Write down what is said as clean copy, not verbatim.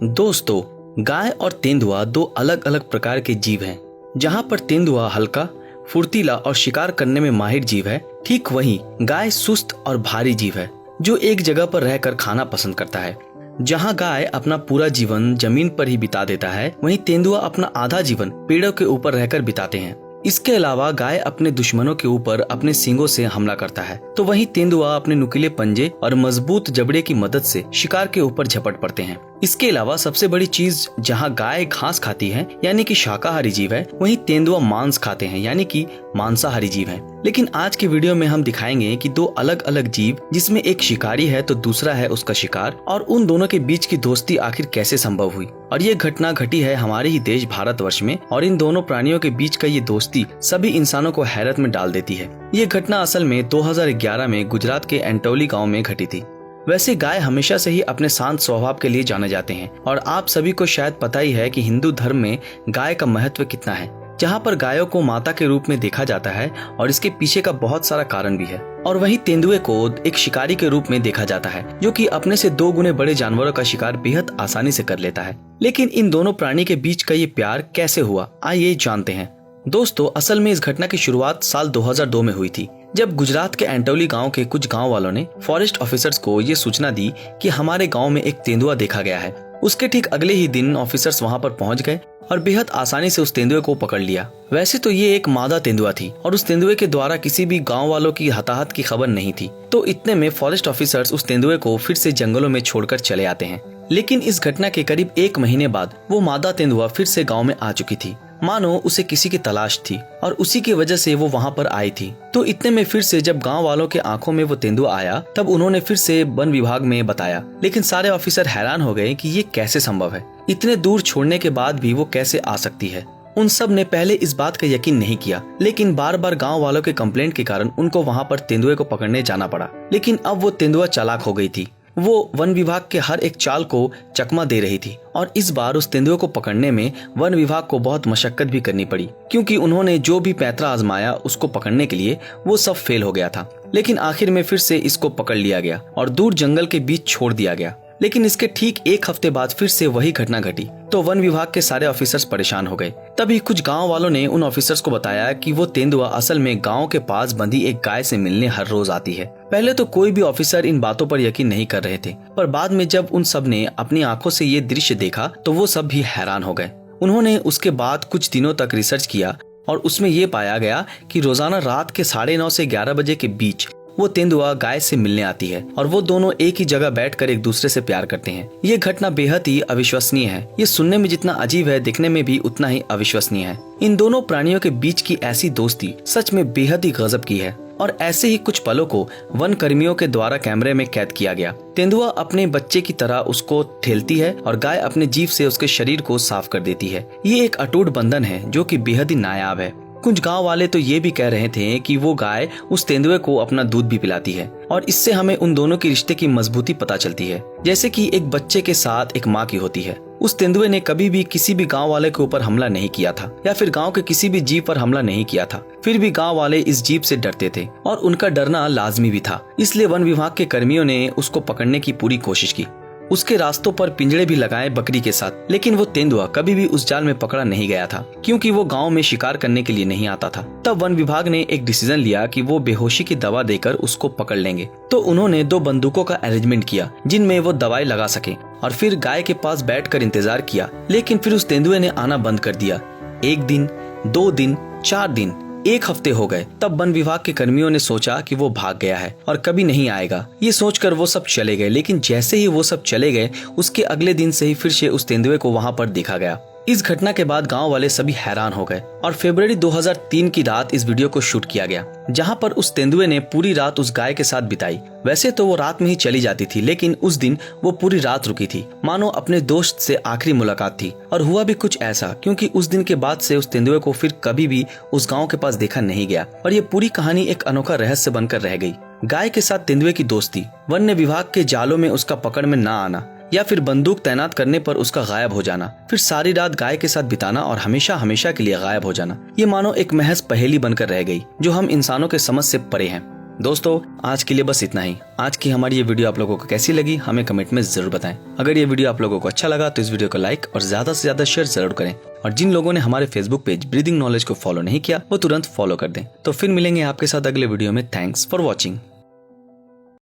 दोस्तों, गाय और तेंदुआ दो अलग अलग प्रकार के जीव हैं। जहाँ पर तेंदुआ हल्का, फुर्तीला और शिकार करने में माहिर जीव है, ठीक वहीं गाय सुस्त और भारी जीव है जो एक जगह पर रहकर खाना पसंद करता है। जहाँ गाय अपना पूरा जीवन जमीन पर ही बिता देता है, वहीं तेंदुआ अपना आधा जीवन पेड़ों के ऊपर रहकर बिताते हैं। इसके अलावा गाय अपने दुश्मनों के ऊपर अपने सींगों से हमला करता है, तो वहीं तेंदुआ अपने नुकीले पंजे और मजबूत जबड़े की मदद से शिकार के ऊपर झपट पड़ते हैं। इसके अलावा सबसे बड़ी चीज, जहां गाय घास खाती है यानी कि शाकाहारी जीव है, वहीं तेंदुआ मांस खाते हैं यानी कि मांसाहारी जीव है। लेकिन आज की वीडियो में हम दिखाएंगे कि दो अलग अलग जीव, जिसमें एक शिकारी है तो दूसरा है उसका शिकार, और उन दोनों के बीच की दोस्ती आखिर कैसे संभव हुई। और ये घटना घटी है हमारे ही देश भारतवर्ष में, और इन दोनों प्राणियों के बीच का ये दोस्ती सभी इंसानों को हैरत में डाल देती है। ये घटना असल में 2011 में गुजरात के एंटोली गाँव में घटी थी। वैसे गाय हमेशा से ही अपने शांत स्वभाव के लिए जाने जाते हैं, और आप सभी को शायद पता ही है कि हिंदू धर्म में गाय का महत्व कितना है, जहाँ पर गायों को माता के रूप में देखा जाता है और इसके पीछे का बहुत सारा कारण भी है। और वहीं तेंदुए को एक शिकारी के रूप में देखा जाता है, जो कि अपने से 2 गुने बड़े जानवरों का शिकार बेहद आसानी से कर लेता है। लेकिन इन दोनों प्राणी के बीच का ये प्यार कैसे हुआ, आइए जानते हैं। दोस्तों, असल में इस घटना की शुरुआत साल 2002 में हुई थी, जब गुजरात के एंटोली गांव के कुछ गांव वालों ने फॉरेस्ट ऑफिसर्स को ये सूचना दी कि हमारे गांव में एक तेंदुआ देखा गया है। उसके ठीक अगले ही दिन ऑफिसर्स वहां पर पहुंच गए और बेहद आसानी से उस तेंदुए को पकड़ लिया। वैसे तो ये एक मादा तेंदुआ थी और उस तेंदुए के द्वारा किसी भी गांव वालों की हताहत की खबर नहीं थी। तो इतने में फॉरेस्ट ऑफिसर्स उस तेंदुए को फिर से जंगलों में छोड़कर चले आते हैं। लेकिन इस घटना के करीब 1 महीने बाद वो मादा तेंदुआ फिर से गाँव में आ चुकी थी, मानो उसे किसी की तलाश थी और उसी की वजह से वो वहाँ पर आई थी। तो इतने में फिर से जब गांव वालों के आंखों में वो तेंदुआ आया, तब उन्होंने फिर से वन विभाग में बताया। लेकिन सारे ऑफिसर हैरान हो गए कि ये कैसे संभव है, इतने दूर छोड़ने के बाद भी वो कैसे आ सकती है। उन सब ने पहले इस बात का यकीन नहीं किया, लेकिन बार बार गाँव वालों के कंप्लेंट के कारण उनको वहाँ पर तेंदुए को पकड़ने जाना पड़ा। लेकिन अब वो तेंदुआ चालाक हो गई थी। वो वन विभाग के हर एक चाल को चकमा दे रही थी, और इस बार उस तेंदुए को पकड़ने में वन विभाग को बहुत मशक्कत भी करनी पड़ी, क्योंकि उन्होंने जो भी पैंतरा आजमाया उसको पकड़ने के लिए, वो सब फेल हो गया था। लेकिन आखिर में फिर से इसको पकड़ लिया गया और दूर जंगल के बीच छोड़ दिया गया। लेकिन इसके ठीक 1 हफ्ते बाद फिर से वही घटना घटी, तो वन विभाग के सारे ऑफिसर्स परेशान हो गए। तभी कुछ गांव वालों ने उन ऑफिसर्स को बताया कि वो तेंदुआ असल में गांव के पास बंधी एक गाय से मिलने हर रोज आती है। पहले तो कोई भी ऑफिसर इन बातों पर यकीन नहीं कर रहे थे, पर बाद में जब उन सब ने अपनी आंखों से ये दृश्य देखा तो वो सब भी हैरान हो गए। उन्होंने उसके बाद कुछ दिनों तक रिसर्च किया और उसमें ये पाया गया कि रोजाना रात के 9:30 से 11 बजे के बीच वो तेंदुआ गाय से मिलने आती है और वो दोनों एक ही जगह बैठकर एक दूसरे से प्यार करते हैं। ये घटना बेहद ही अविश्वसनीय है। ये सुनने में जितना अजीब है, दिखने में भी उतना ही अविश्वसनीय है। इन दोनों प्राणियों के बीच की ऐसी दोस्ती सच में बेहद ही गजब की है। और ऐसे ही कुछ पलों को वन कर्मियों के द्वारा कैमरे में कैद किया गया। तेंदुआ अपने बच्चे की तरह उसको ठेलती है और गाय अपने जीभ से उसके शरीर को साफ कर देती है। ये एक अटूट बंधन है जो कि बेहद ही नायाब है। कुछ गांव वाले तो ये भी कह रहे थे कि वो गाय उस तेंदुए को अपना दूध भी पिलाती है, और इससे हमें उन दोनों के रिश्ते की मजबूती पता चलती है, जैसे कि एक बच्चे के साथ एक माँ की होती है। उस तेंदुए ने कभी भी किसी भी गांव वाले के ऊपर हमला नहीं किया था, या फिर गांव के किसी भी जीव पर हमला नहीं किया था। फिर भी गांव वाले इस जीव से डरते थे और उनका डरना लाजमी भी था। इसलिए वन विभाग के कर्मियों ने उसको पकड़ने की पूरी कोशिश की। उसके रास्तों पर पिंजड़े भी लगाए बकरी के साथ, लेकिन वो तेंदुआ कभी भी उस जाल में पकड़ा नहीं गया था, क्योंकि वो गांव में शिकार करने के लिए नहीं आता था। तब वन विभाग ने एक डिसीजन लिया कि वो बेहोशी की दवा देकर उसको पकड़ लेंगे। तो उन्होंने 2 बंदूकों का अरेंजमेंट किया जिनमें वो दवाई लगा सके, और फिर गाय के पास बैठकर इंतजार किया। लेकिन फिर उस तेंदुए ने आना बंद कर दिया। 1 दिन, 2 दिन, 4 दिन, 1 हफ्ते हो गए। तब वन विभाग के कर्मियों ने सोचा कि वो भाग गया है और कभी नहीं आएगा। ये सोचकर वो सब चले गए। लेकिन जैसे ही वो सब चले गए, उसके अगले दिन से ही फिर से उस तेंदुए को वहां पर देखा गया। इस घटना के बाद गांव वाले सभी हैरान हो गए और फरवरी 2003 की रात इस वीडियो को शूट किया गया, जहां पर उस तेंदुए ने पूरी रात उस गाय के साथ बिताई। वैसे तो वो रात में ही चली जाती थी, लेकिन उस दिन वो पूरी रात रुकी थी, मानो अपने दोस्त से आखिरी मुलाकात थी। और हुआ भी कुछ ऐसा, क्योंकि उस दिन के बाद से उस तेंदुए को फिर कभी भी उस गाँव के पास देखा नहीं गया। और ये पूरी कहानी एक अनोखा रहस्य बनकर रह गई। गाय के साथ तेंदुए की दोस्ती, वन्य विभाग के जालों में उसका पकड़ में ना आना, या फिर बंदूक तैनात करने पर उसका गायब हो जाना, फिर सारी रात गाय के साथ बिताना और हमेशा हमेशा के लिए गायब हो जाना। ये मानो एक महज पहेली बनकर रह गई जो हम इंसानों के समझ से परे हैं। दोस्तों आज के लिए बस इतना ही। आज की हमारी ये वीडियो आप लोगों को कैसी लगी हमें कमेंट में जरूर बताएं। अगर ये वीडियो आप लोगों को अच्छा लगा तो इस वीडियो को लाइक और ज्यादा से ज्यादा शेयर जरूर करें। और जिन लोगों ने हमारे फेसबुक पेज ब्रीदिंग नॉलेज को फॉलो नहीं किया वो तुरंत फॉलो कर दें। तो फिर मिलेंगे आपके साथ अगले वीडियो में। Thanks for watching.